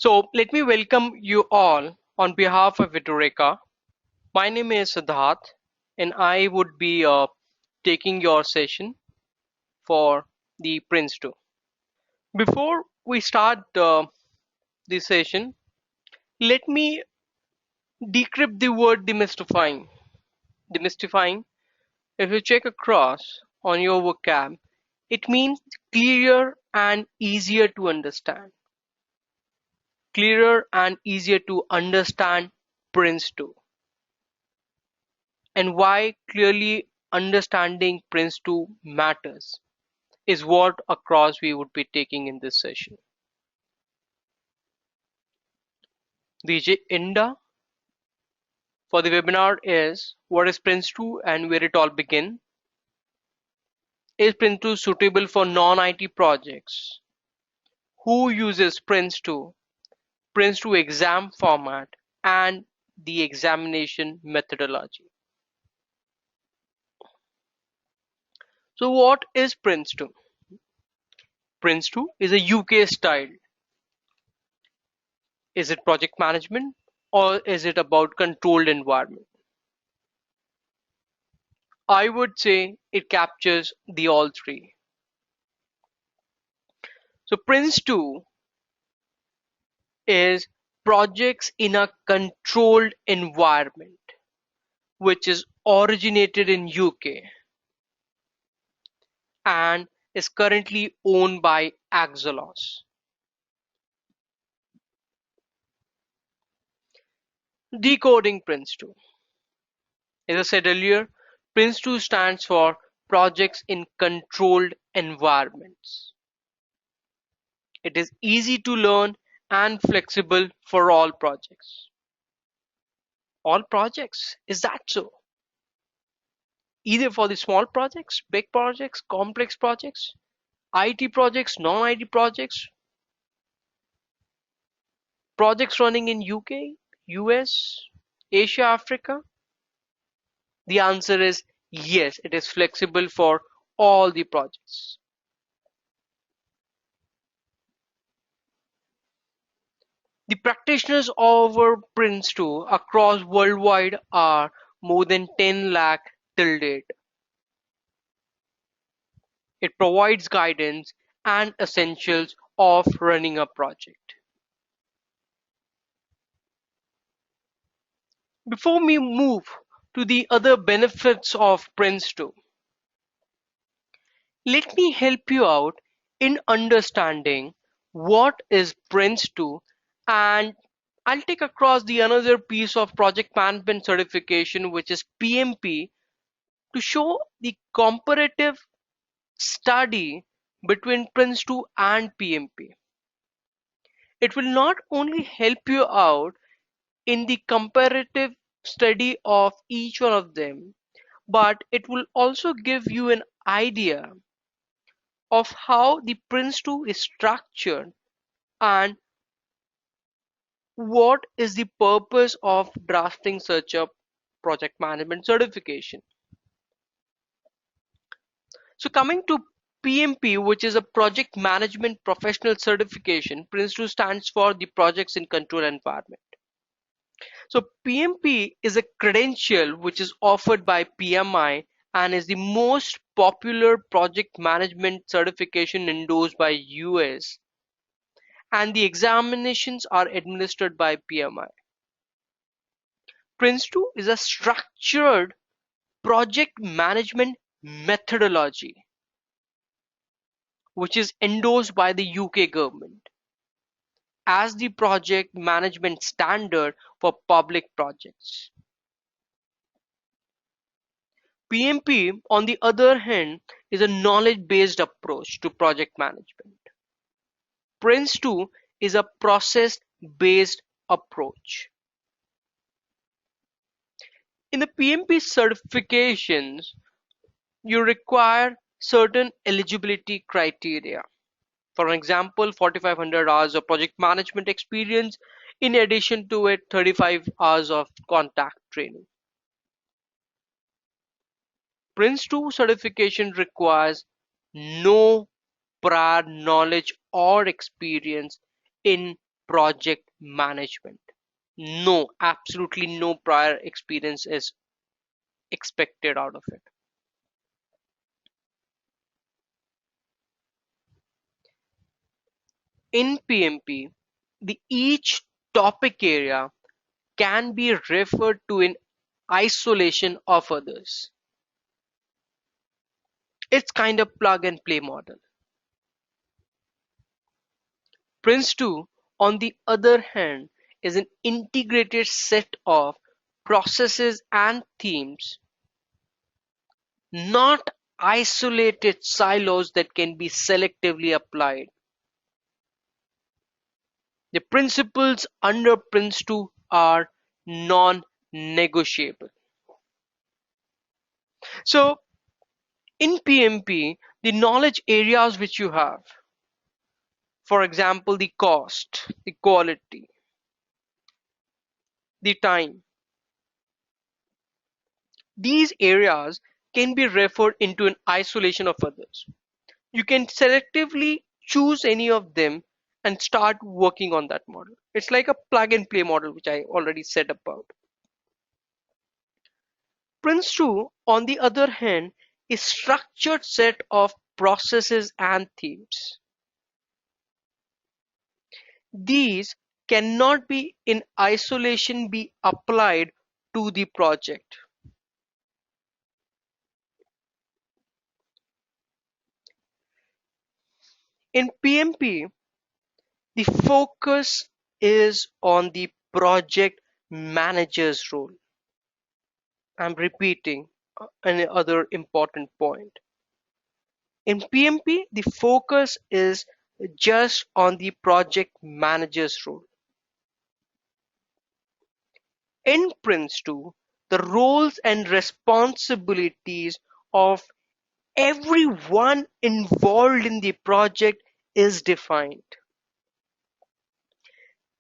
So let me welcome you all on behalf of Edureka. My name is Siddharth and I would be taking your session for the Prince2. Before we start the session, let me decrypt the word demystifying. Demystifying, if you check across on your vocab, it means clearer and easier to understand. Clearer and easier to understand Prince2. And why clearly understanding Prince2 matters is what across we would be taking in this session. The agenda for the webinar is what is Prince2 and where it all begin. Is Prince2 suitable for non-IT projects? Who uses Prince2? Prince2 exam format and the examination methodology. So what is Prince2? Prince2 is a UK style. Is it project management or is it about controlled environment? I would say it captures the all three. So Prince2 is projects in a controlled environment, which is originated in UK and is currently owned by Axelos. Decoding Prince2. As I said earlier, Prince2 stands for projects in controlled environments. It is easy to learn and flexible for all projects. All projects, is that so? Either for the small projects, big projects, complex projects, IT projects, non-IT projects, projects running in UK, US, Asia, Africa? The answer is yes, it is flexible for all the projects. The practitioners of Prince2 across worldwide are more than 10 lakh till date. It provides guidance and essentials of running a project. Before we move to the other benefits of Prince2, let me help you out in understanding what is Prince2, and I'll take across the another piece of project management certification, which is PMP, to show the comparative study between Prince2 and PMP. It will not only help you out in the comparative study of each one of them, but it will also give you an idea of how the Prince2 is structured and what is the purpose of drafting such a project management certification. So coming to PMP, which is a project management professional certification, Prince2 stands for the projects in control environment. So PMP is a credential which is offered by PMI and is the most popular project management certification endorsed by US, and the examinations are administered by PMI. Prince2 is a structured project management methodology which is endorsed by the UK government as the project management standard for public projects. PMP, on the other hand, is a knowledge-based approach to project management. Prince2 is a process-based approach. In the PMP certifications, you require certain eligibility criteria. For example, 4,500 hours of project management experience, in addition to it, 35 hours of contact training. Prince2 certification requires no prior knowledge or experience in project management. No, absolutely no prior experience is expected out of it. In PMP, the each topic area can be referred to in isolation of others. It's kind of plug and play model. Prince2, on the other hand, is an integrated set of processes and themes, not isolated silos that can be selectively applied. The principles under Prince2 are non-negotiable. So in PMP, the knowledge areas which you have, for example, the cost, the quality, the time, these areas can be referred into an isolation of others. You can selectively choose any of them and start working on that model. It's like a plug and play model, which I already said about. Prince2, on the other hand, is structured set of processes and themes. These cannot be in isolation be applied to the project. In PMP, the focus is on the project manager's role. I'm repeating another important point. In PMP, the focus is just on the project manager's role. In Prince2, the roles and responsibilities of everyone involved in the project is defined.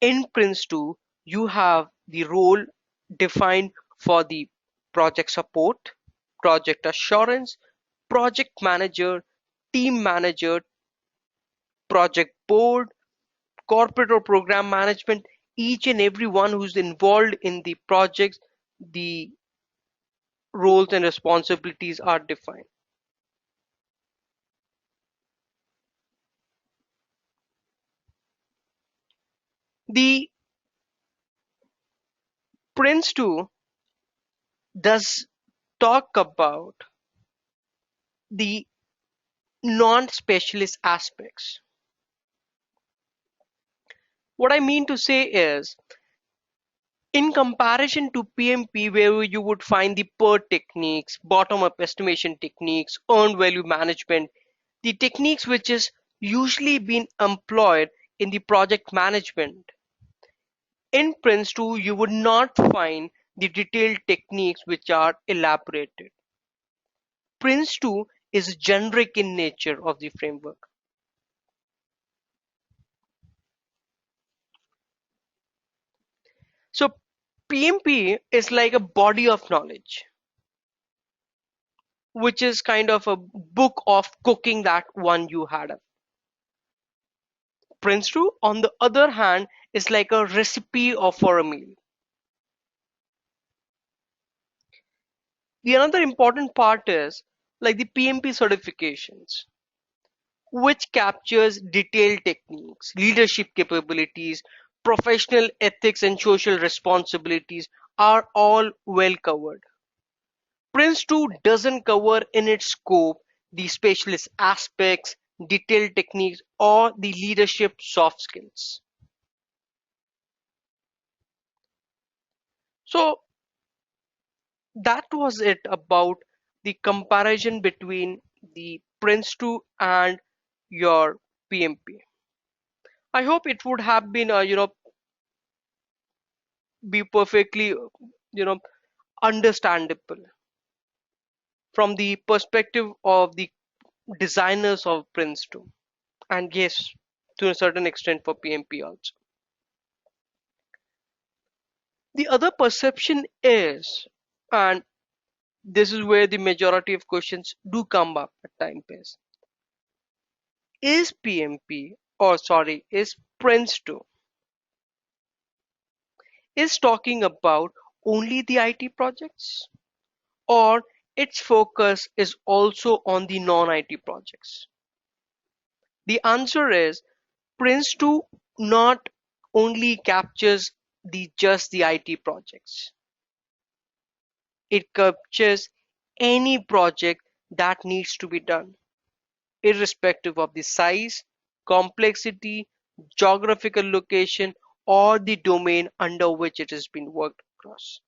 In Prince2, you have the role defined for the project support, project assurance, project manager, team manager, project board, corporate or program management. Each and every one who's involved in the projects, the roles and responsibilities are defined. The Prince2 does talk about the non-specialist aspects. What I mean to say is, in comparison to PMP, where you would find the PERT techniques, bottom-up estimation techniques, earned value management, the techniques which is usually been employed in the project management. In Prince2, you would not find the detailed techniques which are elaborated. Prince2 is generic in nature of the framework. So PMP is like a body of knowledge, which is kind of a book of cooking that one you had. Prince2, on the other hand, is like a recipe of for a meal. The another important part is like the PMP certifications, which captures detailed techniques, leadership capabilities, professional ethics and social responsibilities are all well covered. Prince2 doesn't cover in its scope the specialist aspects, detailed techniques, or the leadership soft skills. So that was it about the comparison between the Prince2 and your PMP. I hope it would have been, be perfectly, understandable from the perspective of the designers of Prince2, and yes, to a certain extent for PMP also. The other perception is, and this is where the majority of questions do come up at time pace, is PMP, or sorry, is Prince2 is talking about only the IT projects, or its focus is also on the non-IT projects? The answer is Prince2 not only captures just the IT projects. It captures any project that needs to be done, irrespective of the size, complexity, geographical location, or the domain under which it has been worked across.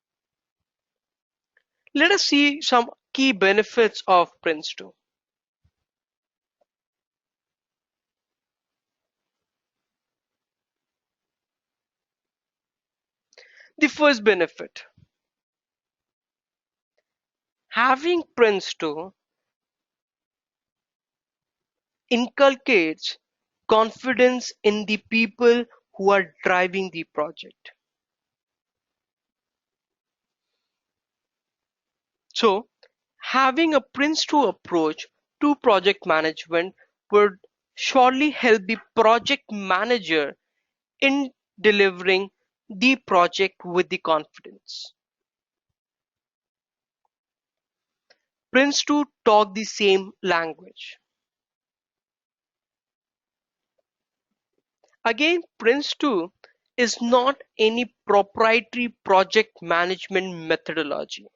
Let us see some key benefits of Prince2. The first benefit, having Prince2 inculcates confidence in the people who are driving the project. So, having a Prince2 approach to project management would surely help the project manager in delivering the project with the confidence. Prince2 talk the same language. Again, Prince2 is not any proprietary project management methodology.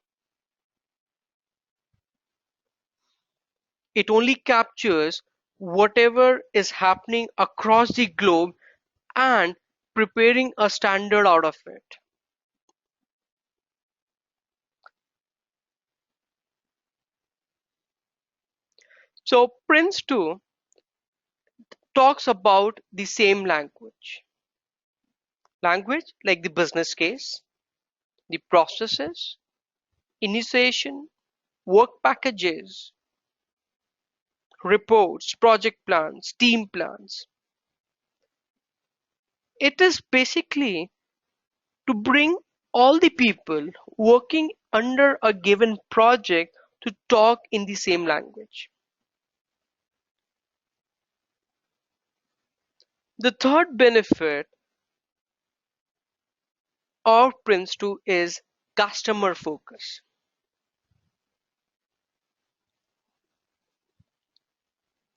It only captures whatever is happening across the globe and preparing a standard out of it. So Prince2 talks about the same language. Language like the business case, the processes, initiation, work packages, reports, project plans, team plans. It is basically to bring all the people working under a given project to talk in the same language. The third benefit of Prince2 is customer focus.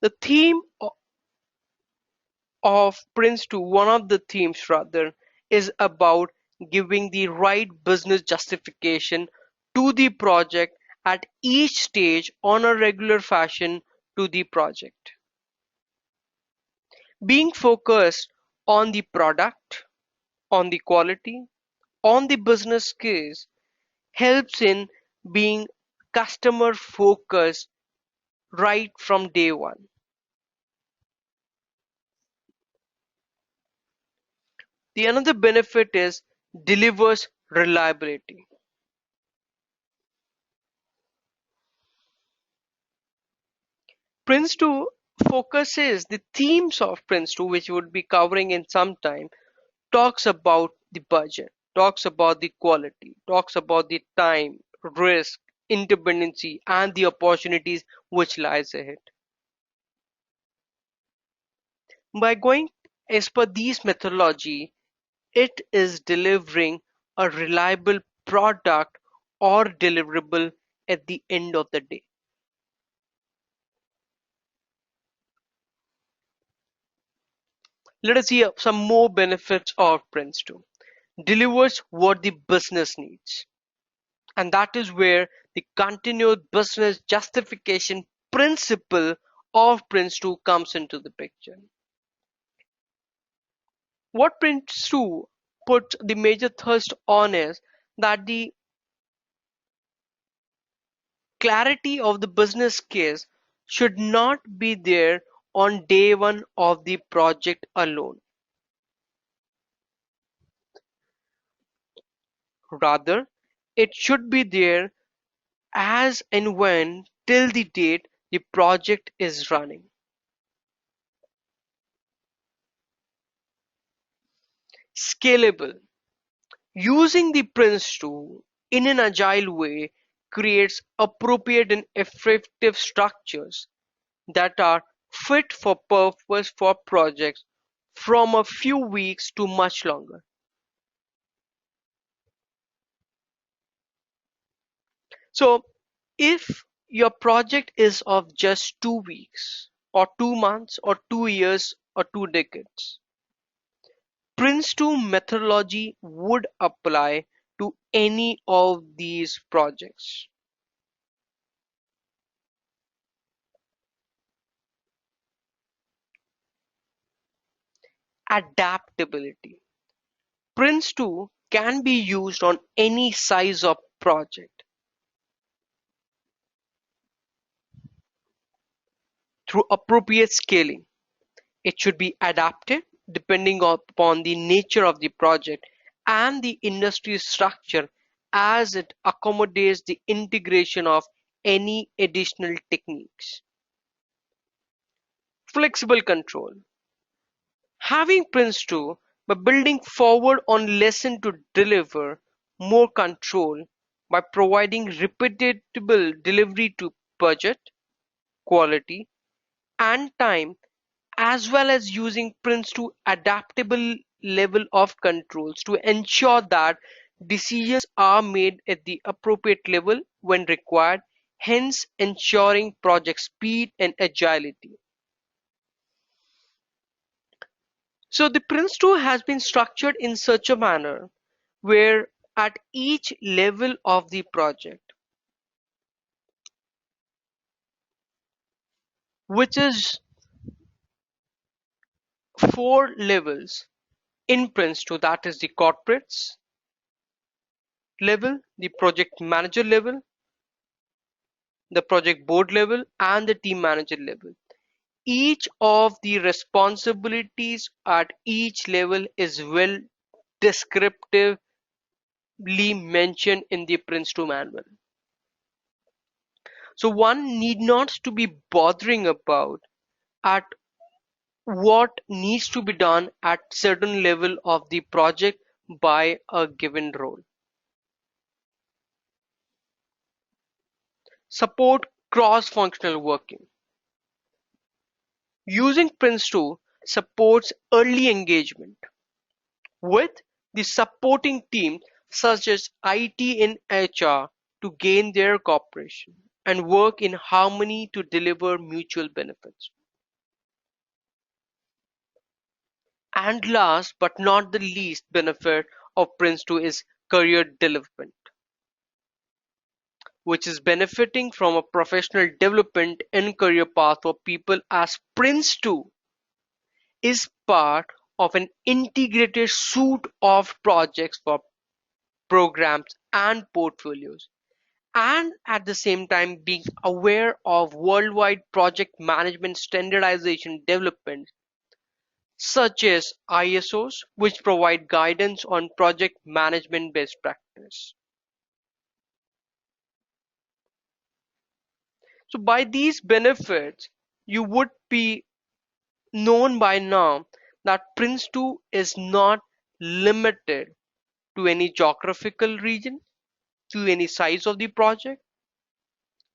The theme of Prince2, one of the themes rather, is about giving the right business justification to the project at each stage on a regular fashion to the project. Being focused on the product, on the quality, on the business case helps in being customer focused right from day one. The another benefit is delivers reliability. Prince2 focuses the themes of Prince2, which we would be covering in some time, talks about the budget, talks about the quality, talks about the time, risk, interdependency, and the opportunities which lies ahead. By going as per these methodology, it is delivering a reliable product or deliverable at the end of the day. Let us see some more benefits of Prince2. Delivers what the business needs. And that is where the continuous business justification principle of Prince2 comes into the picture. What Prince2 puts the major thrust on is that the clarity of the business case should not be there on day one of the project alone. Rather, it should be there as and when till the date the project is running. Scalable. Using the Prince2 in an agile way creates appropriate and effective structures that are fit for purpose for projects from a few weeks to much longer. So if your project is of just 2 weeks or 2 months or 2 years or 2 decades, Prince2 methodology would apply to any of these projects. Adaptability. Prince2 can be used on any size of project through appropriate scaling. It should be adapted depending upon the nature of the project and the industry structure as it accommodates the integration of any additional techniques. Flexible control. Having Prince2 by building forward on lesson to deliver more control by providing repeatable delivery to budget, quality, and time, as well as using Prince2 adaptable level of controls to ensure that decisions are made at the appropriate level when required, hence ensuring project speed and agility. So the Prince2 has been structured in such a manner where at each level of the project, which is 4 levels in Prince2, that is the corporates level, the project manager level, the project board level, and the team manager level. Each of the responsibilities at each level is well descriptively mentioned in the Prince2 manual. So one need not to be bothering about at what needs to be done at certain level of the project by a given role. Support cross-functional working. Using Prince2 supports early engagement with the supporting team such as IT and HR to gain their cooperation and work in harmony to deliver mutual benefits. And last but not the least benefit of Prince2 is career development, which is benefiting from a professional development and career path for people as Prince2 is part of an integrated suite of projects for programs and portfolios, and at the same time being aware of worldwide project management standardization development such as ISOs, which provide guidance on project management best practice. So by these benefits, you would be known by now that Prince2 is not limited to any geographical region, to any size of the project,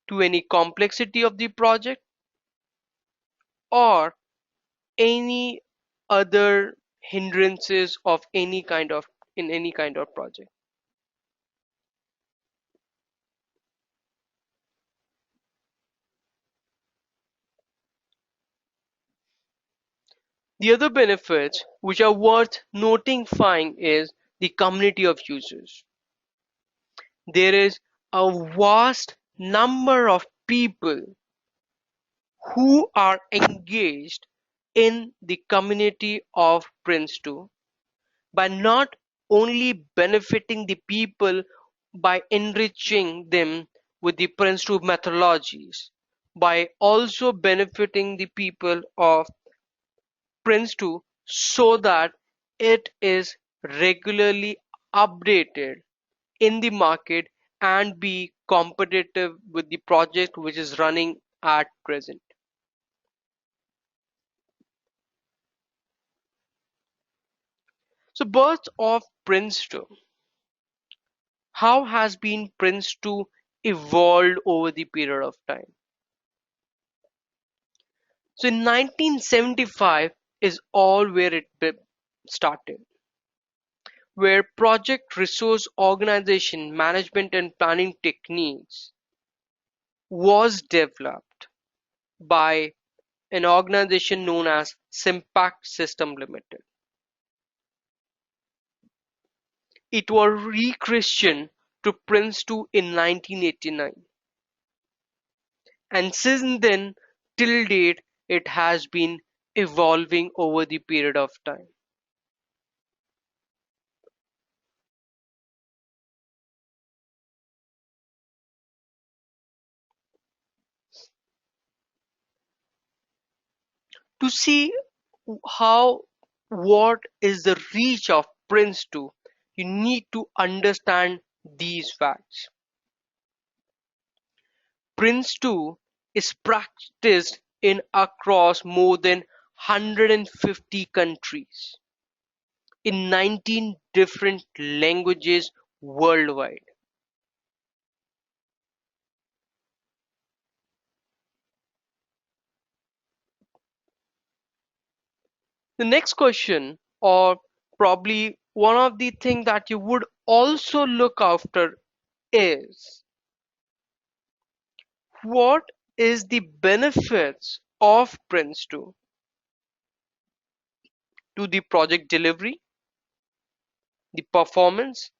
to any complexity of the project, or any other hindrances of any kind of in any kind of project. The other benefits which are worth notifying is the community of users. There is a vast number of people who are engaged in the community of Prince2 by not only benefiting the people by enriching them with the Prince2 methodologies, by also benefiting the people of Prince2 so that it is regularly updated in the market and be competitive with the project which is running at present. So birth of Prince2. How has been Prince2 evolved over the period of time? So in 1975 is all where it started where project resource organization, management and planning techniques was developed by an organization known as Simpact System Limited. It was rechristened to Prince2 in 1989, and since then till date it has been evolving over the period of time. To see how what is the reach of Prince2, you need to understand these facts. Prince2 is practiced in across more than 150 countries in 19 different languages worldwide. The next question, or probably one of the things that you would also look after, is what is the benefits of Prince2 to the project delivery, the performance,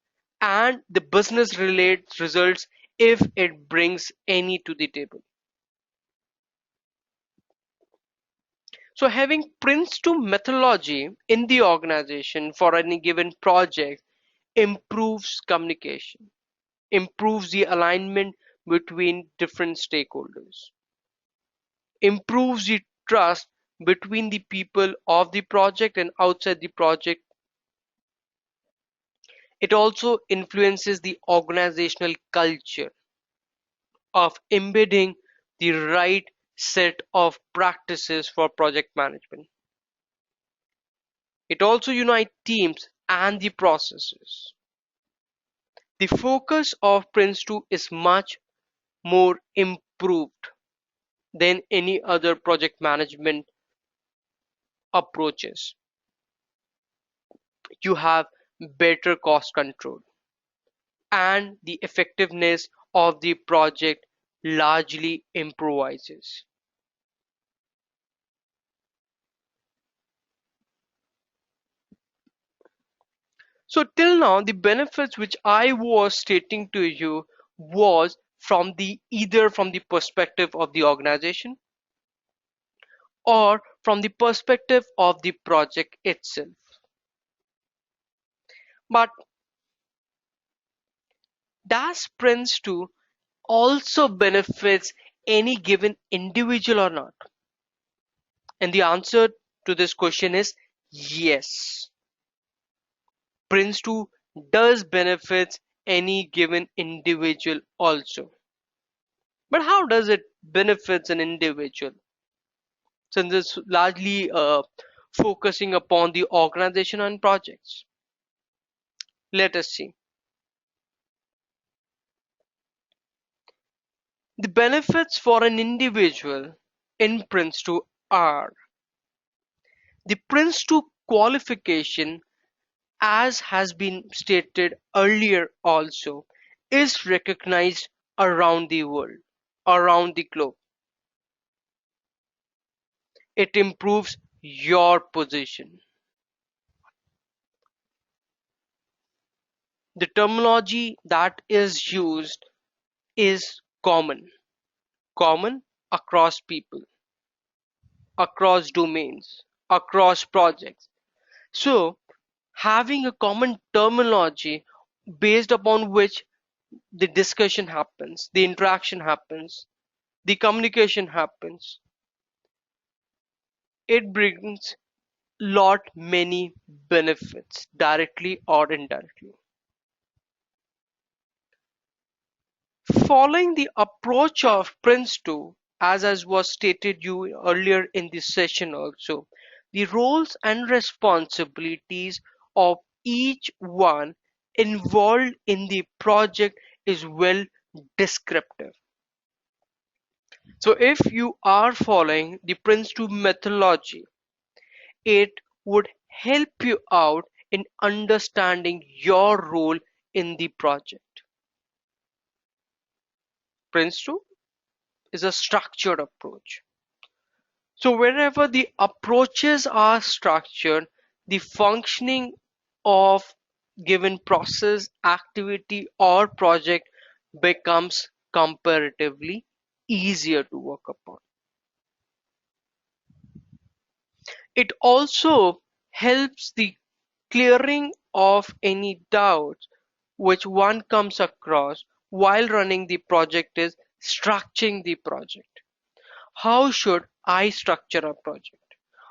and the business related results if it brings any to the table. So having Prince2 methodology in the organization for any given project improves communication, improves the alignment between different stakeholders, improves the trust between the people of the project and outside the project. It also influences the organizational culture of embedding the right set of practices for project management. It also unites teams and the processes. The focus of Prince2 is much more improved than any other project management approaches. You have better cost control, and the effectiveness of the project largely improvises. So till now, the benefits which I was stating to you was from the either from the perspective of the organization or from the perspective of the project itself. But does Prince2 also benefits any given individual or not? And the answer to this question is yes. Prince2 does benefits any given individual also. But how does it benefits an individual? Since it's largely focusing upon the organization and projects. Let us see. The benefits for an individual in Prince2 are the Prince2 qualification, as has been stated earlier also, is recognized around the world, around the globe. It improves your position. The terminology that is used is common across people, across domains, across projects. So having a common terminology based upon which the discussion happens, the interaction happens, the communication happens, it brings lot many benefits directly or indirectly. Following the approach of Prince2, as was stated you earlier in this session also, the roles and responsibilities of each one involved in the project is well descriptive. So if you are following the Prince2 methodology, it would help you out in understanding your role in the project. Prince2 is a structured approach. So wherever the approaches are structured, the functioning of given process, activity, or project becomes comparatively easier to work upon. It also helps the clearing of any doubts which one comes across while running the project is structuring the project. How should I structure a project?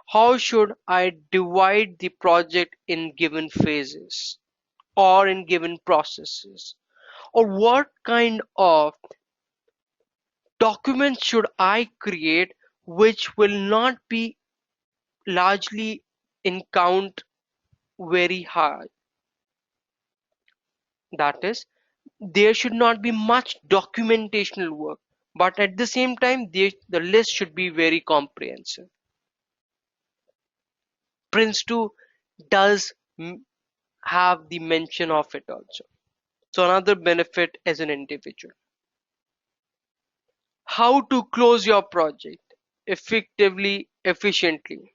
How should I divide the project in given phases or in given processes? Or what kind of documents should I create which will not be largely in count very high? That is, there should not be much documentational work, but at the same time, the list should be very comprehensive. Prince2 does have the mention of it also. So another benefit as an individual. How to close your project effectively, efficiently.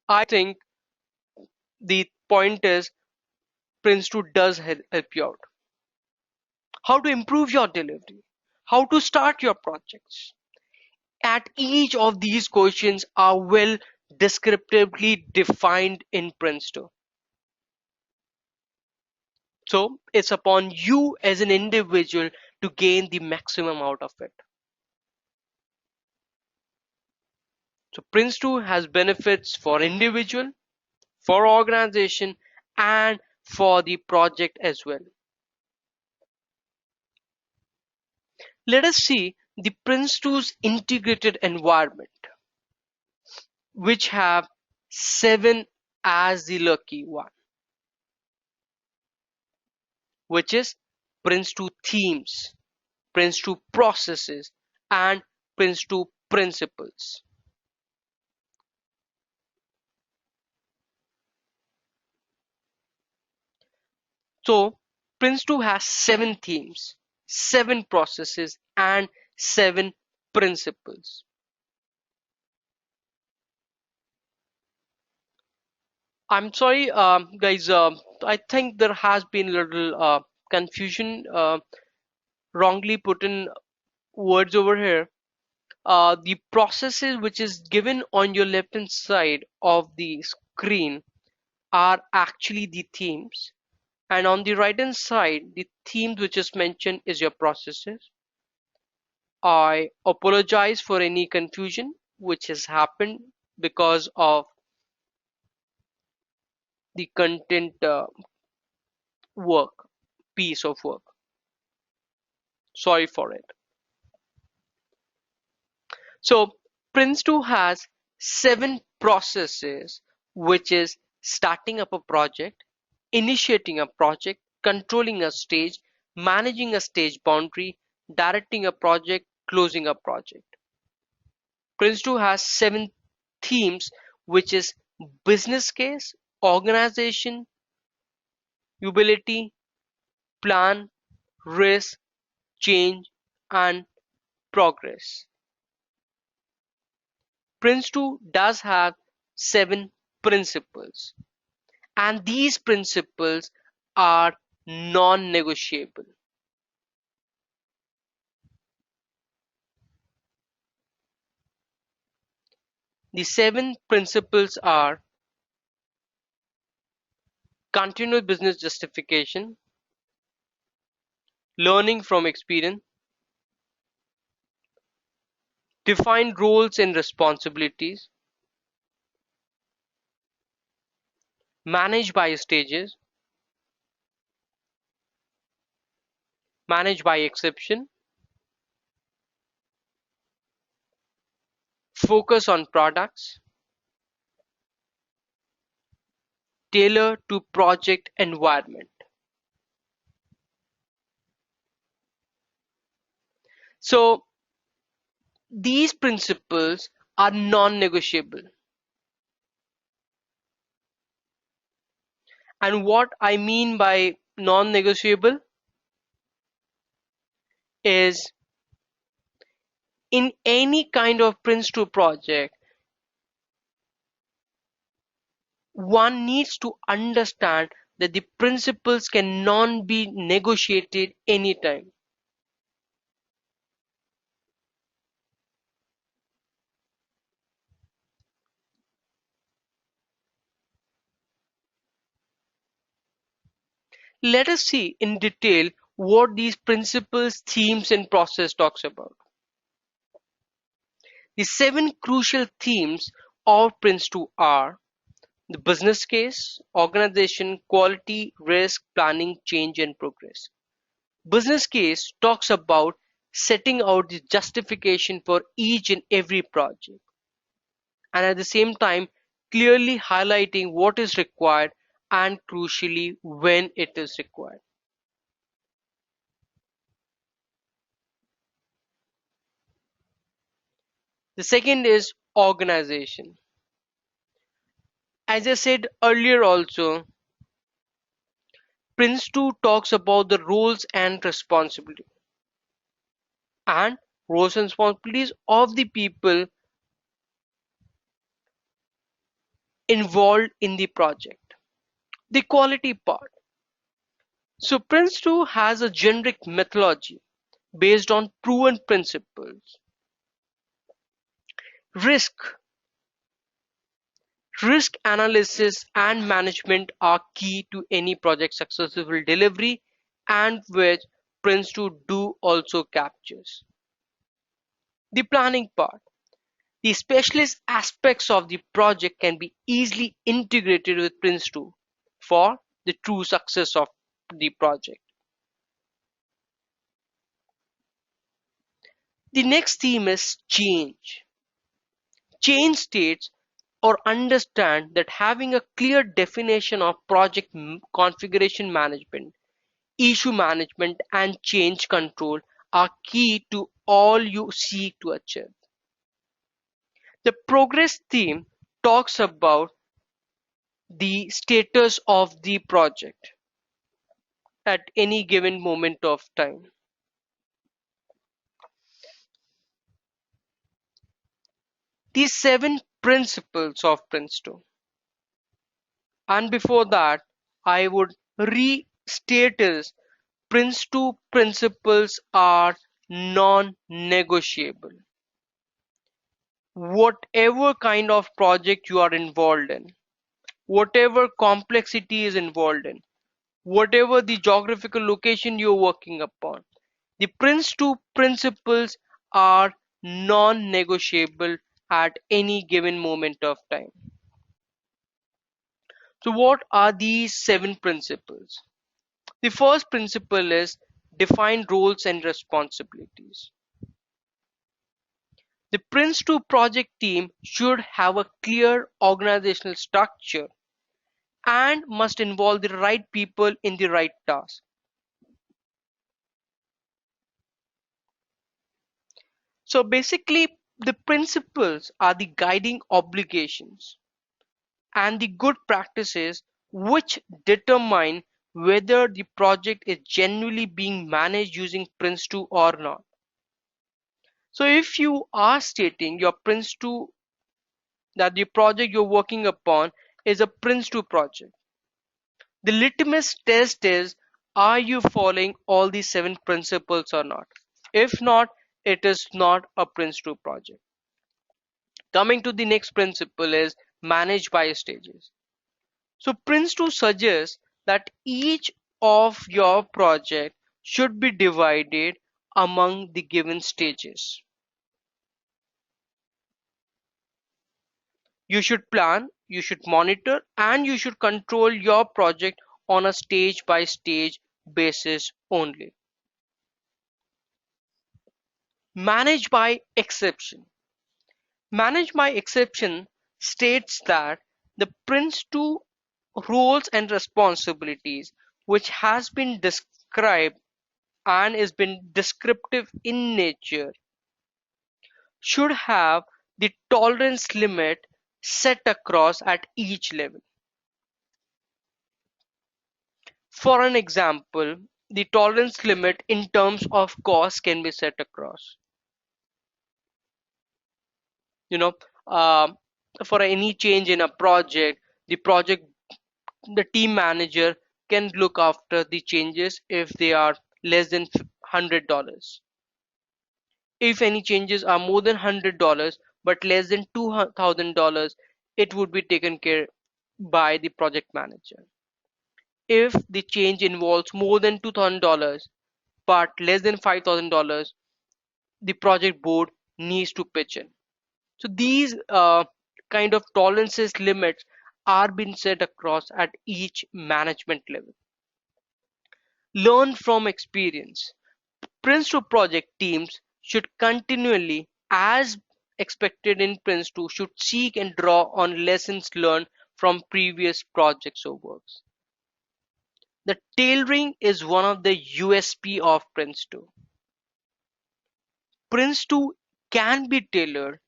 I think the point is Prince2 does help you out. How to improve your delivery. How to start your projects. At each of these questions are well descriptively defined in Prince2. So it's upon you as an individual to gain the maximum out of it. So Prince2 has benefits for individual, for organization, and for the project as well. Let us see the Prince2's integrated environment, which have 7 as the lucky one, which is Prince2 themes, Prince2 processes, and Prince2 principles. So Prince2 has 7 themes, 7 processes, and 7 principles. I'm sorry, guys. I think there has been a little confusion, wrongly put in words over here. The processes which is given on your left hand side of the screen are actually the themes, and on the right hand side, the themes which is mentioned is your processes. I apologize for any confusion which has happened because of the content work, piece of work. Sorry for it. So Prince2 has 7 processes, which is starting up a project, initiating a project, controlling a stage, managing a stage boundary, directing a project, closing a project. Prince2 has 7 themes, which is business case, organization, utility, plan, risk, change, and progress. Prince2 does have 7 principles, and these principles are non-negotiable. The 7 principles are continuous business justification, learning from experience, define roles and responsibilities, manage by stages, manage by exception, focus on products, tailor to project environment. So these principles are non-negotiable. And what I mean by non-negotiable is in any kind of Prince2 project, one needs to understand that the principles cannot be negotiated anytime. Let us see in detail what these principles, themes, and process talks about. The 7 crucial themes of Prince2 are the business case, organization, quality, risk, planning, change, and progress. Business case talks about setting out the justification for each and every project, and at the same time clearly highlighting what is required and crucially when it is required. The second is organization. As I said earlier also, Prince2 talks about the roles and responsibilities of the people involved in the project. The quality part. So Prince2 has a generic methodology based on proven principles. Risk. Risk analysis and management are key to any project successful delivery, and which Prince2 do also captures. The planning part. The specialist aspects of the project can be easily integrated with Prince2 for the true success of the project. The next theme is change. Change states or understand that having a clear definition of project configuration management, issue management, and change control are key to all you seek to achieve. The progress theme talks about the status of the project at any given moment of time. These 7 principles of Prince2. And before that, I would restate is Prince2 principles are non-negotiable. Whatever kind of project you are involved in, whatever complexity is involved in, whatever the geographical location you're working upon, the Prince2 principles are non-negotiable at any given moment of time. So what are these 7 principles? The first principle is define roles and responsibilities. The Prince2 project team should have a clear organizational structure and must involve the right people in the right task. So basically, the principles are the guiding obligations and the good practices which determine whether the project is genuinely being managed using Prince2 or not. So if you are stating your Prince2 that the project you're working upon is a Prince2 project, the litmus test is, are you following all these 7 principles or not? If not, it is not a Prince2 project. Coming to the next principle is manage by stages. So Prince2 suggests that each of your project should be divided among the given stages. You should plan, you should monitor, and you should control your project on a stage by stage basis only. Manage by exception. Manage by exception states that the Prince2 roles and responsibilities, which has been described and is been descriptive in nature, should have the tolerance limit set across at each level. For an example, the tolerance limit in terms of cost can be set across. You know, um, for any change in a project, the team manager can look after the changes if they are less than $100. If any changes are more than $100 but less than $2,000, it would be taken care by the project manager. If the change involves more than $2,000 but less than $5,000, the project board needs to pitch in. So these kind of tolerances limits are being set across at each management level. Learn from experience. Prince2 project teams should continually, as expected in Prince2, should seek and draw on lessons learned from previous projects or works. The tailoring is one of the USP of Prince2. Prince2 can be tailored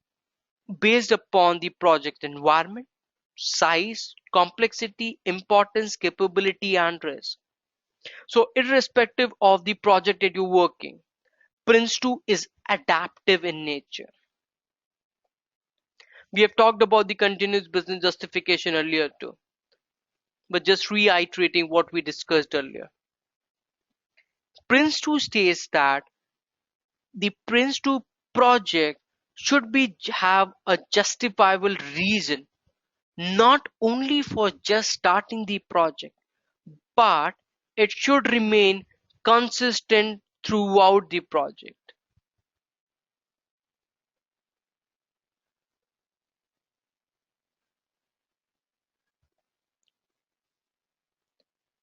based upon the project environment, size, complexity, importance, capability, and risk. So, irrespective of the project that you're working, Prince2 is adaptive in nature. We have talked about the continuous business justification earlier too, but just reiterating what we discussed earlier. Prince2 states that the Prince2 project should be have a justifiable reason, not only for just starting the project, but it should remain consistent throughout the project.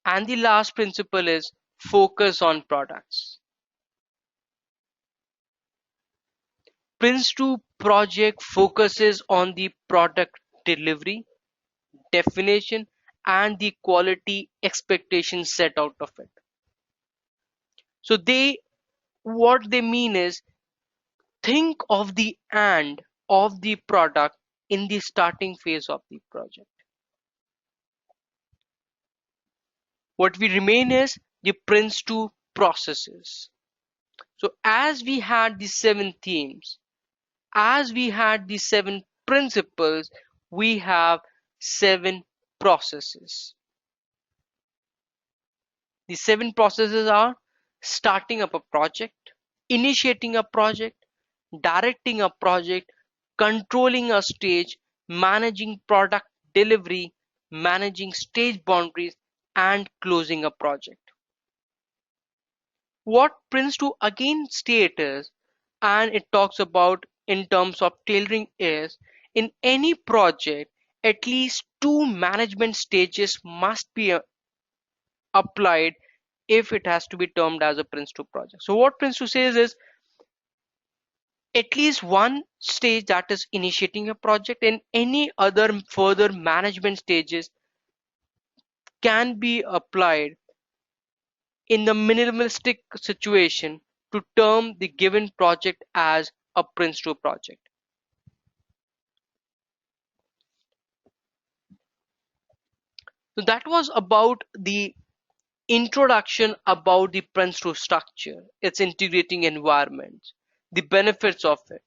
And the last principle is focus on products. Prince2 project focuses on the product delivery, definition, and the quality expectations set out of it. So what they mean is think of the and of the product in the starting phase of the project. What we remain is the Prince2 processes. So as we had the 7 themes, as we had the 7 principles, we have 7 processes. The 7 processes are starting up a project, initiating a project, directing a project, controlling a stage, managing product delivery, managing stage boundaries, and closing a project. What Prince2 again states, and it talks about in terms of tailoring, is in any project, at least 2 management stages must be applied if it has to be termed as a Prince2 project. So what Prince2 says is at least one stage, that is initiating a project, and any other further management stages can be applied in the minimalistic situation to term the given project as a Prince2 project. So that was about the introduction about the Prince2 structure, its integrating environments, the benefits of it.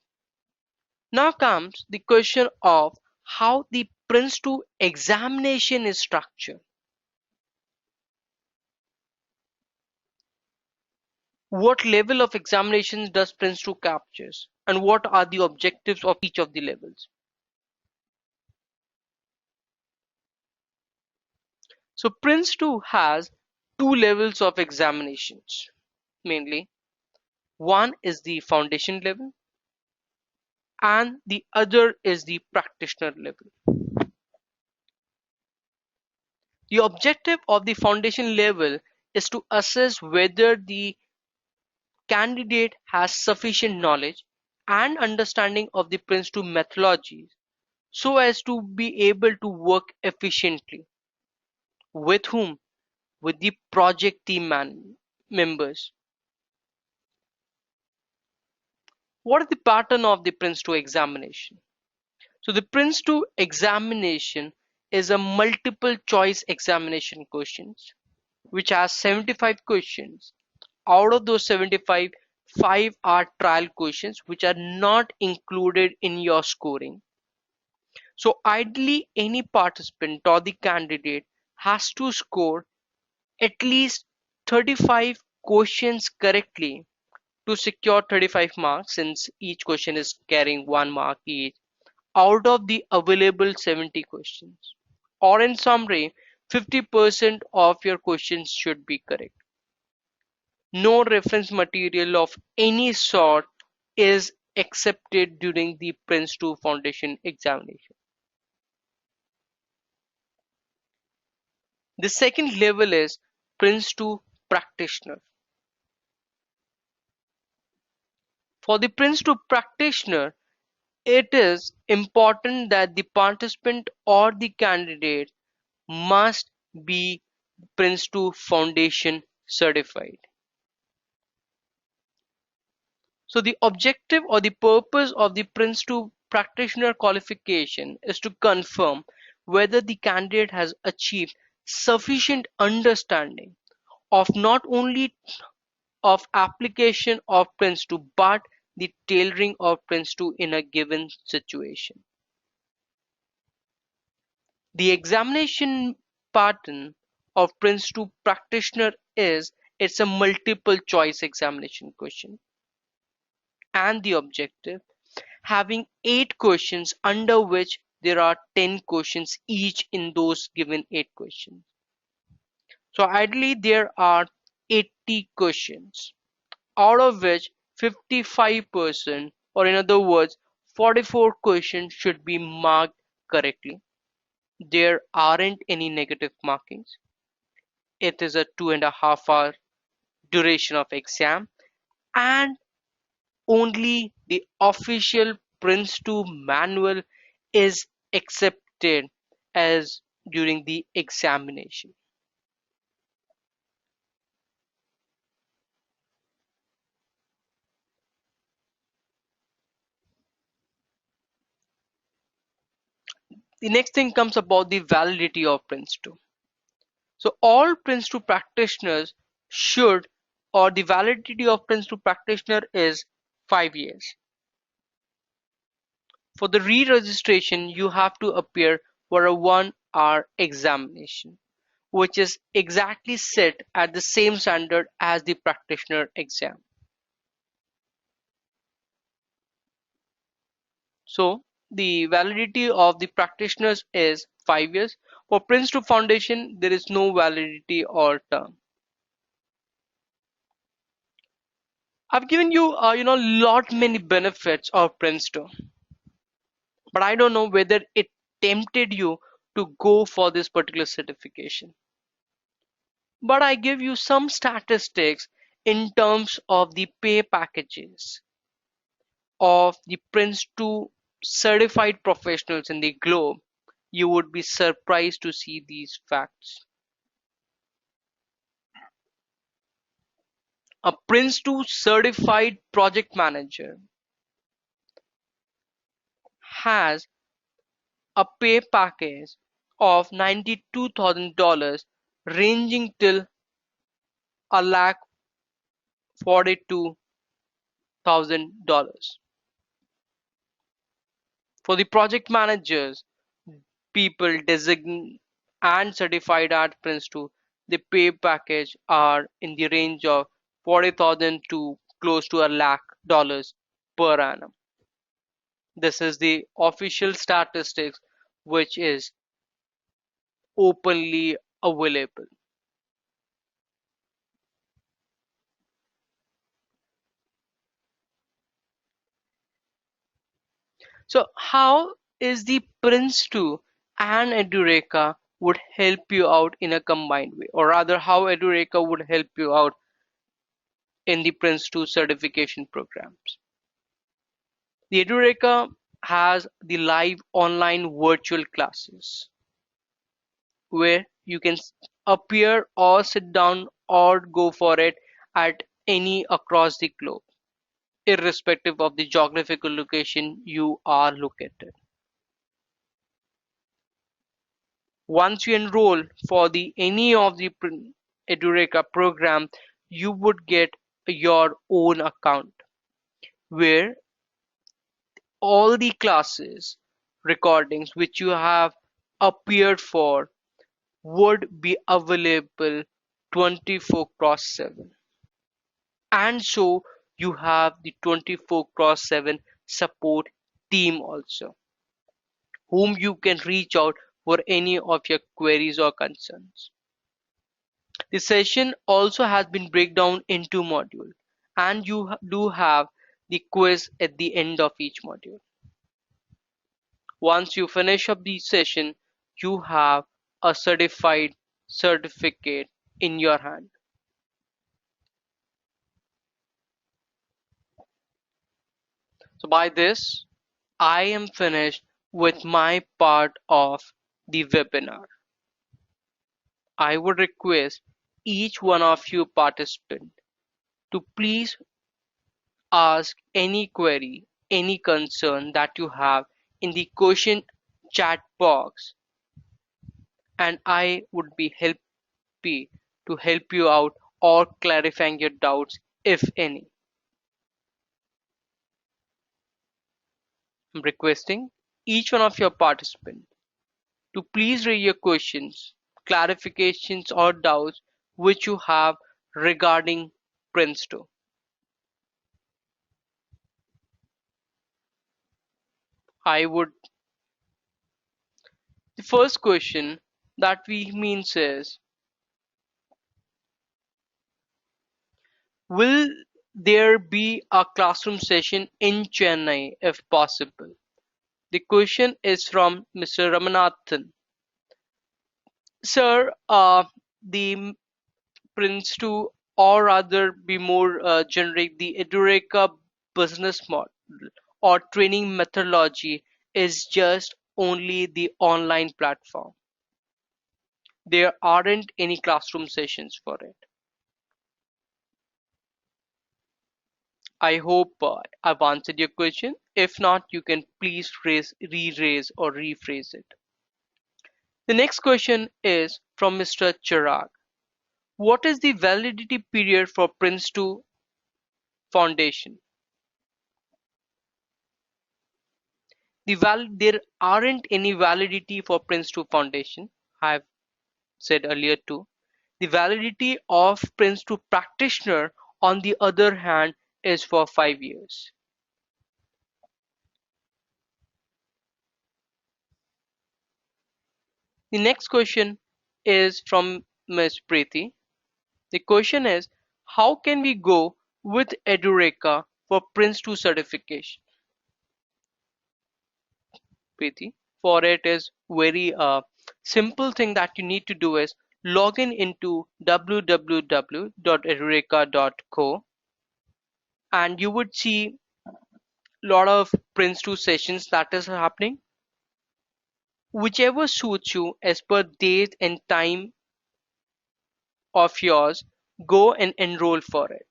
Now comes the question of how the Prince2 examination is structured. What level of examinations does Prince2 captures, and what are the objectives of each of the levels? So Prince2 has 2 levels of examinations mainly. One is the foundation level and the other is the practitioner level. The objective of the foundation level is to assess whether the candidate has sufficient knowledge and understanding of the Prince2 methodologies so as to be able to work efficiently. With whom? With the project team members. What is the pattern of the Prince2 examination? So the Prince2 examination is a multiple choice examination questions. which has 75 questions. Out of those 75, 5 are trial questions which are not included in your scoring. So ideally, any participant or the candidate has to score at least 35 questions correctly to secure 35 marks, since each question is carrying 1 mark each out of the available 70 questions. Or in summary, 50% of your questions should be correct. No reference material of any sort is accepted during the Prince2 Foundation examination. The second level is Prince2 practitioner. For the Prince2 practitioner, it is important that the participant or the candidate must be Prince2 Foundation certified. So the objective or the purpose of the Prince2 practitioner qualification is to confirm whether the candidate has achieved sufficient understanding of not only of application of Prince2 but the tailoring of Prince2 in a given situation. The examination pattern of Prince2 practitioner is it's a multiple choice examination question, and the objective having 8 questions under which there are 10 questions each in those given 8 questions. So ideally there are 80 questions, out of which 55%, or in other words 44 questions, should be marked correctly. There aren't any negative markings. It is a 2.5 hour duration of exam, and only the official Prince2 manual is accepted as during the examination. The next thing comes about the validity of Prince2. So all Prince2 practitioners should, or the validity of Prince2 practitioner is 5 years. For the re-registration, you have to appear for a 1 hour examination, which is exactly set at the same standard as the practitioner exam. So the validity of the practitioners is 5 years. For Prince2 Foundation, there is no validity or term. I've given you, lot many benefits of Prince2, but I don't know whether it tempted you to go for this particular certification. But I give you some statistics in terms of the pay packages of the Prince2 certified professionals in the globe. You would be surprised to see these facts. A Prince2 certified project manager has a pay package of $92,000 ranging till $1,42,000. For the project managers, people designated and certified at Prince2, the pay package are in the range of 40,000 to close to $1,00,000 per annum. This is the official statistics which is openly available. So how is the Prince2 and Edureka would help you out in a combined way, or rather how Edureka would help you out in the Prince2 certification programs? The Edureka has the live online virtual classes where you can appear or sit down or go for it at any across the globe, irrespective of the geographical location you are located. Once you enroll for the any of the Edureka program, you would get your own account where all the classes recordings which you have appeared for would be available 24 cross 7. And so you have the 24 cross 7 support team also, whom you can reach out for any of your queries or concerns. The session also has been break down into module, and you do have the quiz at the end of each module. Once you finish up the session, you have a certified certificate in your hand. So by this, I am finished with my part of the webinar. I would request each one of you participants to please ask any query, any concern that you have in the question chat box, and I would be happy to help you out or clarifying your doubts if any. I'm requesting each one of your participants to please raise your questions, clarifications, or doubts which you have regarding Prince2. I would, the first question that we means is, will there be a classroom session in Chennai if possible? The question is from Mr. Ramanathan. Sir, the Prince2, or rather be more generic, the Edureka business model or training methodology is just only the online platform. There aren't any classroom sessions for it. I hope I've answered your question. If not, you can please re-raise or rephrase it. The next question is from Mr. Chirag. What is the validity period for Prince2 Foundation? There aren't any validity for Prince2 Foundation. I've said earlier too. The validity of Prince2 Practitioner, on the other hand, is for 5 years. The next question is from Ms. Preeti. The question is, how can we go with Edureka for Prince2 certification? Preeti, for it is very simple thing that you need to do is log in into www.edureka.co, and you would see lot of Prince2 sessions that is happening. Whichever suits you as per date and time of yours, go and enroll for it.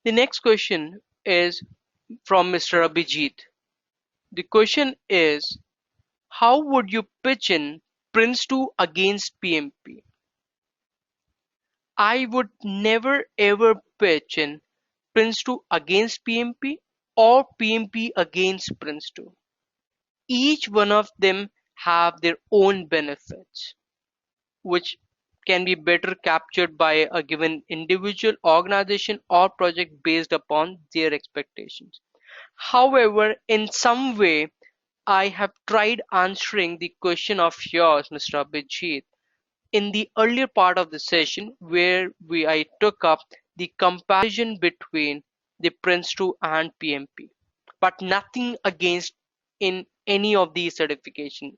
The next question is from Mr. Abhijit. The question is, how would you pitch in Prince2 against PMP? I would never ever pitch in Prince2 against PMP or PMP against Prince2. Each one of them have their own benefits, which can be better captured by a given individual, organization, or project based upon their expectations. However, in some way, I have tried answering the question of yours, Mr. Abhijit, in the earlier part of the session where I took up the comparison between the Prince2 and PMP, but nothing against in any of these certification.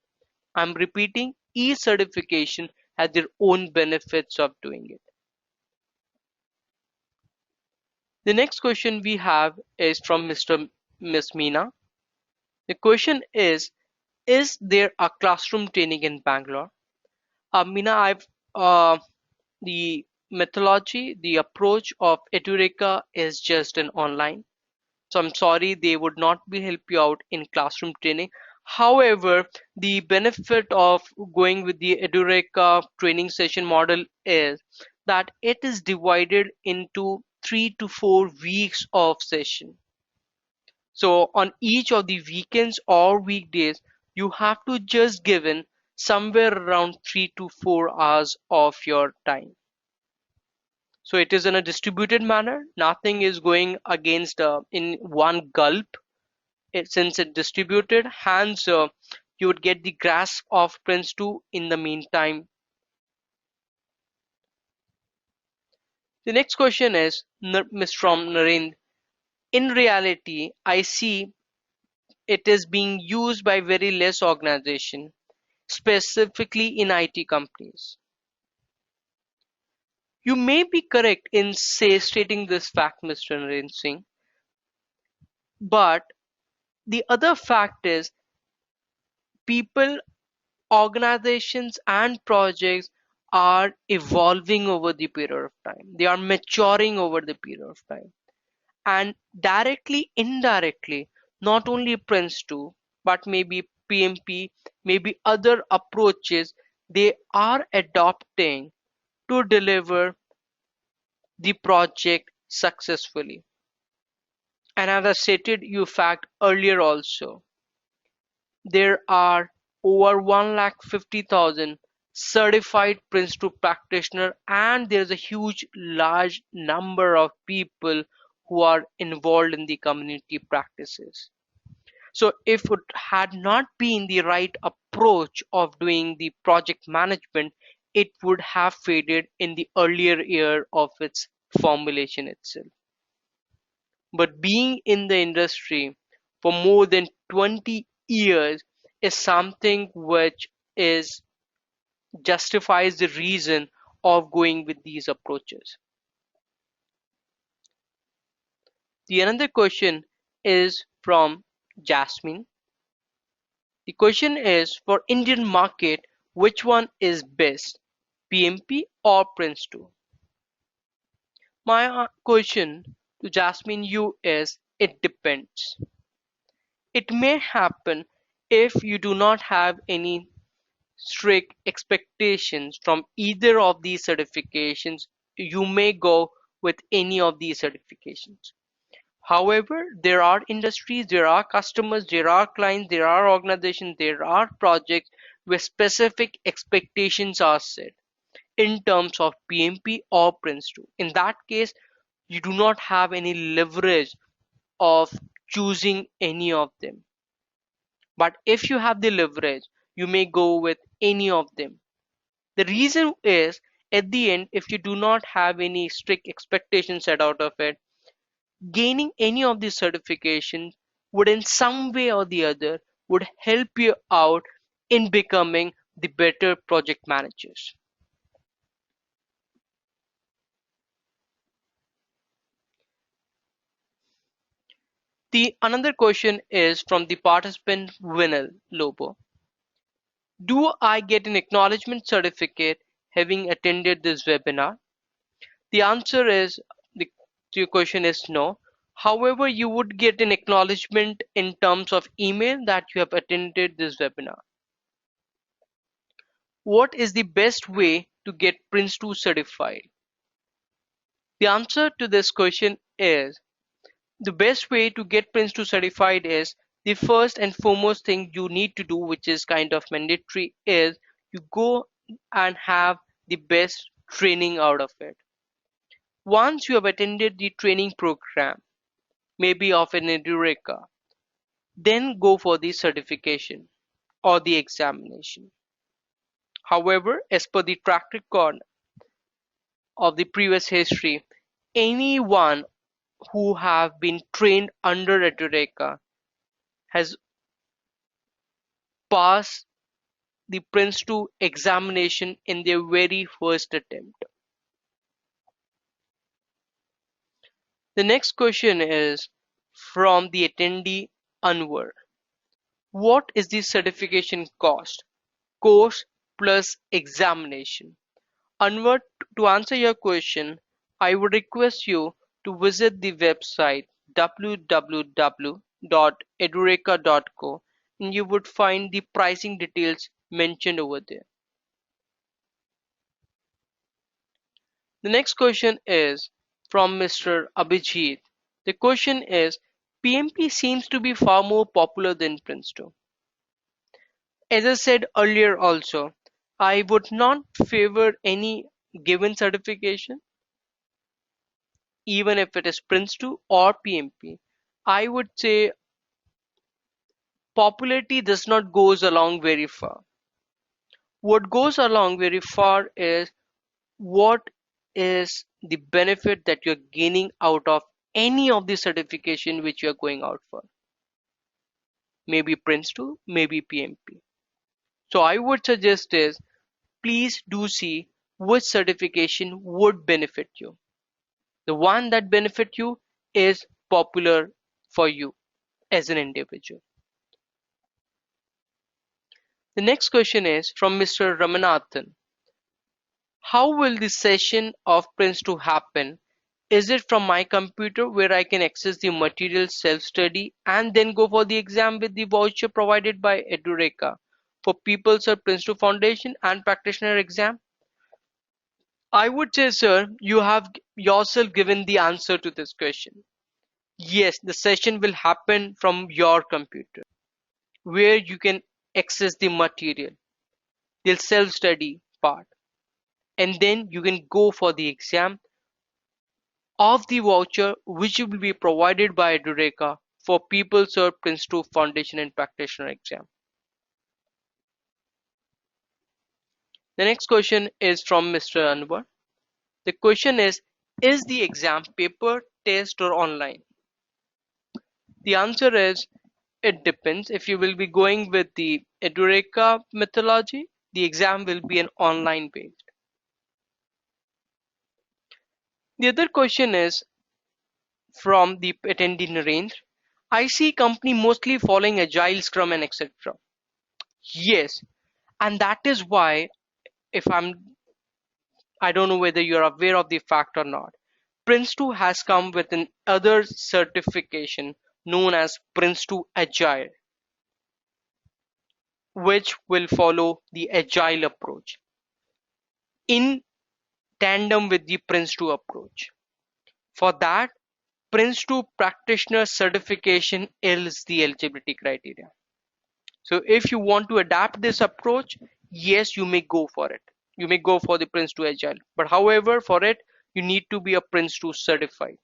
I'm repeating, each certification has their own benefits of doing it. The next question we have is from Miss Meena. The question is there a classroom training in Bangalore? Meena, the methodology, the approach of Edureka is just an online. So I'm sorry, they would not be help you out in classroom training. However, the benefit of going with the Edureka training session model is that it is divided into 3 to 4 weeks of session. So on each of the weekends or weekdays, you have to just given somewhere around 3 to 4 hours of your time. So it is in a distributed manner. Nothing is going against in one gulp. Since it's distributed, hence you would get the grasp of Prince2 in the meantime. The next question is from Narendra. In reality, I see it is being used by very less organization, specifically in IT companies. You may be correct in stating this fact, Mr. Narendra Singh, but the other fact is people, organizations, and projects are evolving over the period of time. They are maturing over the period of time. And directly, indirectly, not only Prince2, but maybe PMP, maybe other approaches they are adopting to deliver the project successfully. And as I stated you fact earlier also, there are over 150,000 certified Prince2 practitioners, and there's a huge large number of people who are involved in the community practices. So if it had not been the right approach of doing the project management, it would have faded in the earlier year of its formulation itself. But being in the industry for more than 20 years is something which is justifies the reason of going with these approaches. The another question is from Jasmine. The question is, for Indian market, which one is best, PMP or Prince2? My question to Jasmine you is, it depends. It may happen if you do not have any strict expectations from either of these certifications, you may go with any of these certifications. However, there are industries, there are customers, there are clients, there are organizations, there are projects where specific expectations are set in terms of PMP or Prince2. In that case, you do not have any leverage of choosing any of them. But if you have the leverage, you may go with any of them. The reason is, at the end, if you do not have any strict expectations set out of it, gaining any of these certifications would in some way or the other would help you out in becoming the better project managers. The another question is from the participant Winel Lobo. Do I get an acknowledgement certificate having attended this webinar? The answer is the to your question is no. However, you would get an acknowledgement in terms of email that you have attended this webinar. What is the best way to get Prince2 certified? The answer to this question is the best way to get Prince2 certified is the first and foremost thing you need to do, which is kind of mandatory, is you go and have the best training out of it. Once you have attended the training program, maybe of an Edureka, then go for the certification or the examination. However, as per the track record of the previous history, anyone who have been trained under Edureka has passed the Prince2 examination in their very first attempt. The next question is from the attendee Anwar. What is the certification cost? Course plus examination. Anwar, to answer your question, I would request you to visit the website www.edureka.co and you would find the pricing details mentioned over there. The next question is from Mr. Abhijit. The question is, PMP seems to be far more popular than Prince2. As I said earlier also, I would not favor any given certification, even if it is Prince2 or PMP. I would say popularity does not goes along very far. What goes along very far is what is the benefit that you're gaining out of any of the certification which you're going out for. Maybe Prince2, maybe PMP. So I would suggest is please do see which certification would benefit you. The one that benefit you is popular for you as an individual. The next question is from Mr. Ramanathan. How will the session of Prince2 happen? Is it from my computer where I can access the material self-study and then go for the exam with the voucher provided by Edureka for People's or Prince2 Foundation and Practitioner exam? I would say, sir, you have yourself given the answer to this question. Yes, the session will happen from your computer where you can access the material, the self-study part, and then you can go for the exam of the voucher which will be provided by Edureka for People Serve Prince2 Foundation and Practitioner exam. The next question is from Mr. Anwar. The question is the exam paper, test or online? The answer is it depends. If you will be going with the Edureka methodology, the exam will be an online based. The other question is from the attendee range. I see company mostly following agile, scrum and etc. Yes, and that is why if I don't know whether you're aware of the fact or not. Prince2 has come with an other certification known as Prince2 Agile, which will follow the agile approach in tandem with the Prince2 approach. For that, Prince2 practitioner certification is the eligibility criteria. So if you want to adapt this approach, yes, you may go for it. You may go for the Prince2 Agile. But however, for it, you need to be a Prince2 certified.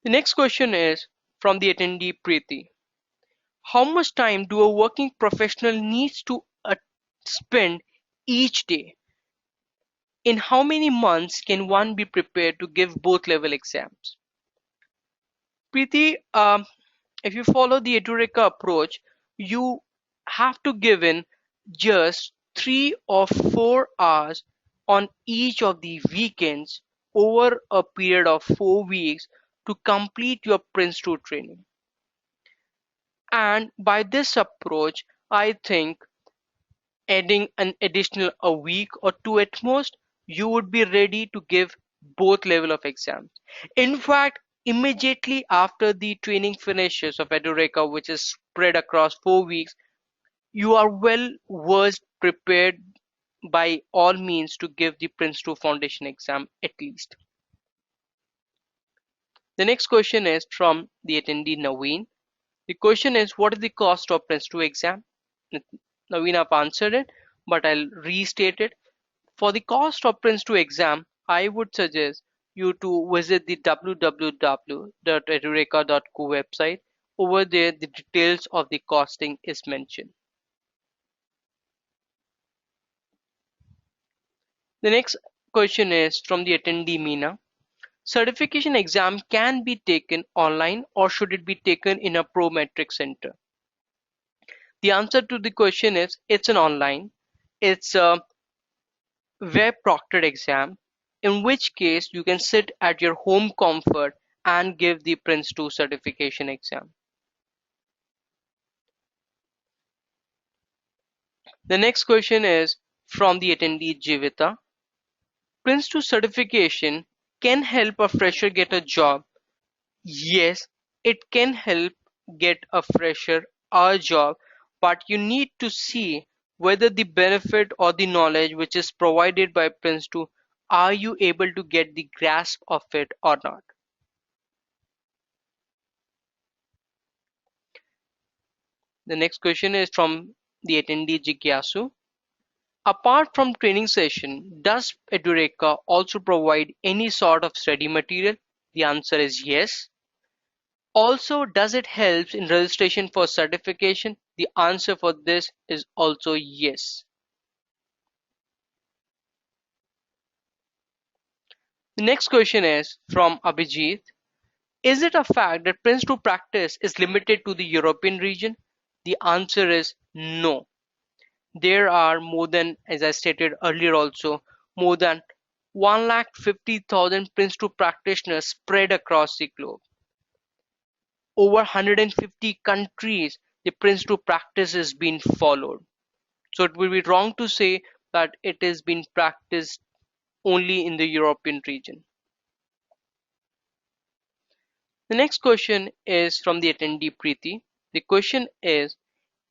The next question is from the attendee Preeti. How much time do a working professional needs to spend each day? In how many months can one be prepared to give both level exams? Preeti, if you follow the Edureka approach, you have to give in just 3 or 4 hours on each of the weekends over a period of 4 weeks to complete your Prince2 training. And by this approach, I think adding an additional a week or two at most, you would be ready to give both level of exams. In fact, immediately after the training finishes of Edureka, which is spread across 4 weeks, you are well versed, prepared by all means to give the Prince2 Foundation exam at least. The next question is from the attendee Naveen. The question is, what is the cost of Prince2 exam? Naveen, I've answered it, but I'll restate it. For the cost of Prince2 exam, I would suggest you to visit the www.edureka.co website. Over there, the details of the costing is mentioned. The next question is from the attendee Meena. Certification exam can be taken online or should it be taken in a pro metric center? The answer to the question is it's an online. It's a web proctored exam, in which case you can sit at your home comfort and give the Prince2 certification exam. The next question is from the attendee Jivita. Prince2 certification can help a fresher get a job Yes, it can help get a fresher a job, but you need to see whether the benefit or the knowledge which is provided by Prince2, are you able to get the grasp of it or not. The next question is from the attendee Jigyasu. Apart from training session, does Edureka also provide any sort of study material? The answer is yes. Also, does it help in registration for certification? The answer for this is also yes. The next question is from Abhijit. Is it a fact that Prince2 practice is limited to the European region? The answer is no. There are more than, as I stated earlier also, more than 150,000 Prince2 practitioners spread across the globe. Over 150 countries, the Prince2 practice is being followed. So it will be wrong to say that it is being practiced only in the European region. The next question is from the attendee Preeti. The question is,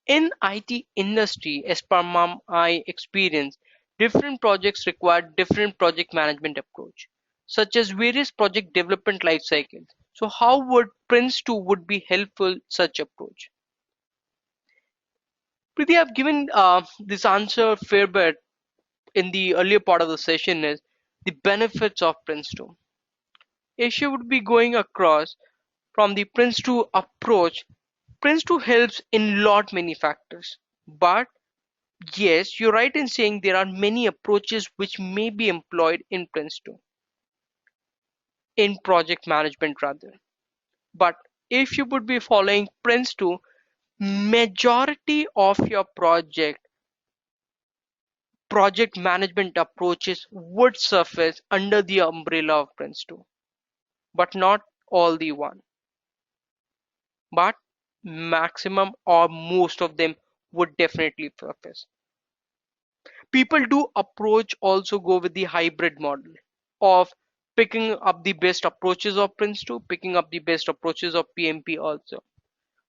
in IT industry, as per my experience, different projects require different project management approach, such as various project development life cycles. So how would Prince2 would be helpful such approach? Preeti, I've given this answer a fair bit in the earlier part of the session is the benefits of Prince2. Asia would be going across from the Prince2 approach. Prince2 helps in lot many factors, but yes, you're right in saying there are many approaches which may be employed in Prince2, in project management rather. But if you would be following Prince2, majority of your project management approaches would surface under the umbrella of Prince2, but not all the one. But maximum or most of them would definitely surface. People do approach also go with the hybrid model of picking up the best approaches of Prince2, picking up the best approaches of PMP also.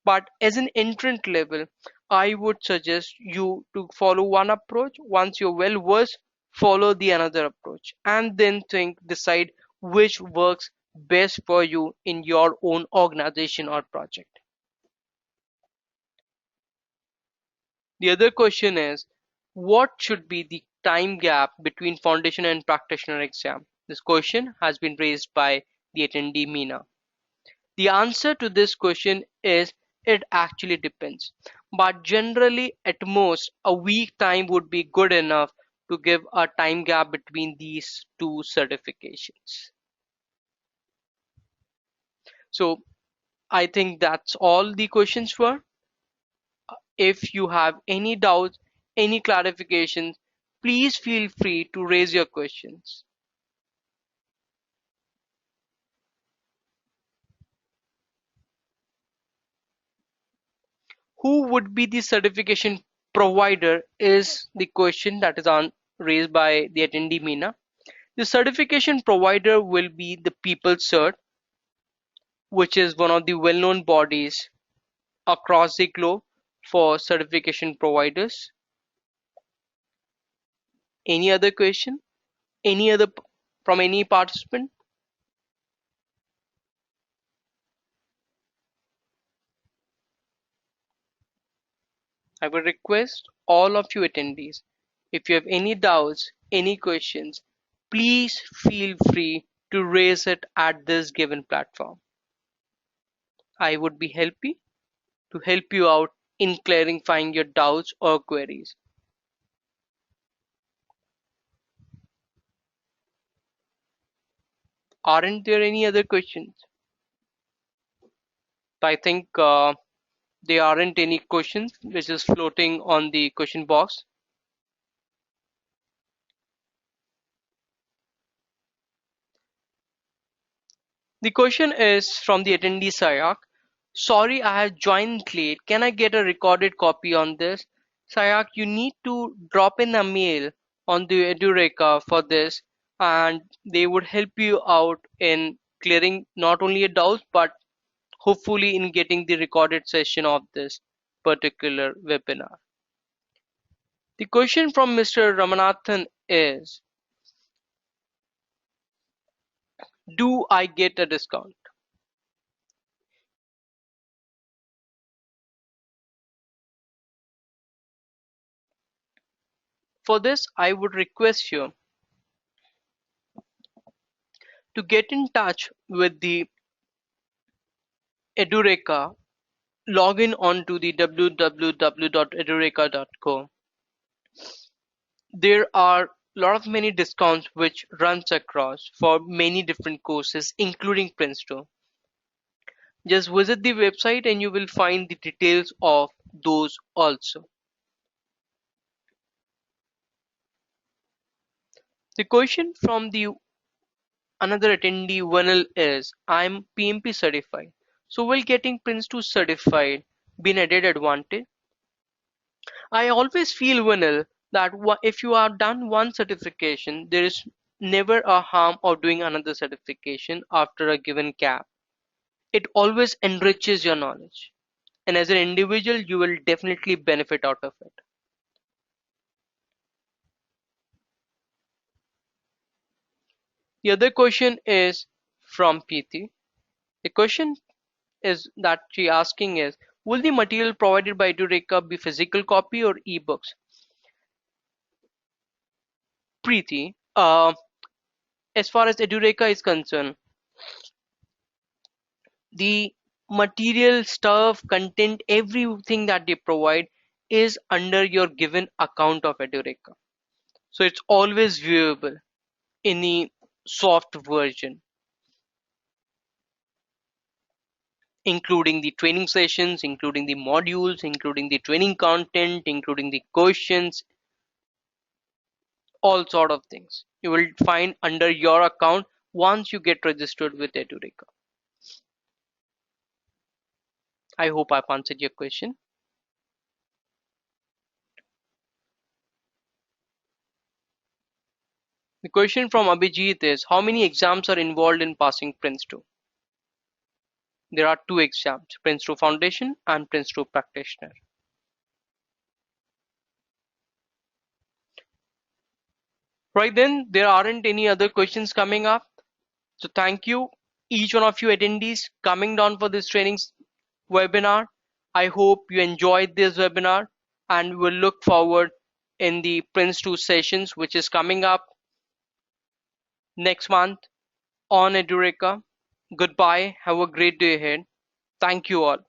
But as an entrant level, I would suggest you to follow one approach. Once you're well versed, follow the another approach and then decide which works best for you in your own organization or project. The other question is, what should be the time gap between foundation and practitioner exam? This question has been raised by the attendee Meena. The answer to this question is it actually depends. But generally, at most, a week time would be good enough to give a time gap between these two certifications. So I think that's all the questions were. If you have any doubts, any clarifications, please feel free to raise your questions. Who would be the certification provider is the question that is raised by the attendee Meena. The certification provider will be the PeopleCert, which is one of the well-known bodies across the globe for certification providers. Any other question? Any other from any participant? I will request all of you attendees, if you have any doubts, any questions, please feel free to raise it at this given platform. I would be happy to help you out in clarifying your doubts or queries. Aren't there any other questions? I think there aren't any questions which is floating on the question box. The question is from the attendee Sayak. Sorry, I have joined late. Can I get a recorded copy on this? Sayak, you need to drop in a mail on the Edureka for this and they would help you out in clearing not only your doubts, but hopefully in getting the recorded session of this particular webinar. The question from Mr. Ramanathan is, do I get a discount? For this, I would request you to get in touch with the Edureka, log in onto the www.edureka.co. There are a lot of many discounts which runs across for many different courses, including Prince2. Just visit the website and you will find the details of those also. The question from the another attendee Vanil is, I'm PMP certified. So will getting Prince2 certified be an added advantage? I always feel, Vanil, that if you are done one certification, there is never a harm of doing another certification after a given gap. It always enriches your knowledge. And as an individual, you will definitely benefit out of it. The other question is from Preeti. The question is that she asking is, will the material provided by Edureka be physical copy or ebooks? Preeti, as far as Edureka is concerned, the material, stuff, content, everything that they provide is under your given account of Edureka. So it's always viewable in the soft version, including the training sessions, including the modules, including the training content, including the questions, all sort of things you will find under your account once you get registered with Edureka. I hope I've answered your question. The question from Abhijit is, how many exams are involved in passing Prince2? There are two exams, Prince2 Foundation and Prince2 Practitioner. Right then, there aren't any other questions coming up. So thank you, each one of you attendees coming down for this training webinar. I hope you enjoyed this webinar and will look forward in the Prince2 sessions, which is coming up next month on Edureka. Goodbye. Have a great day ahead. Thank you all.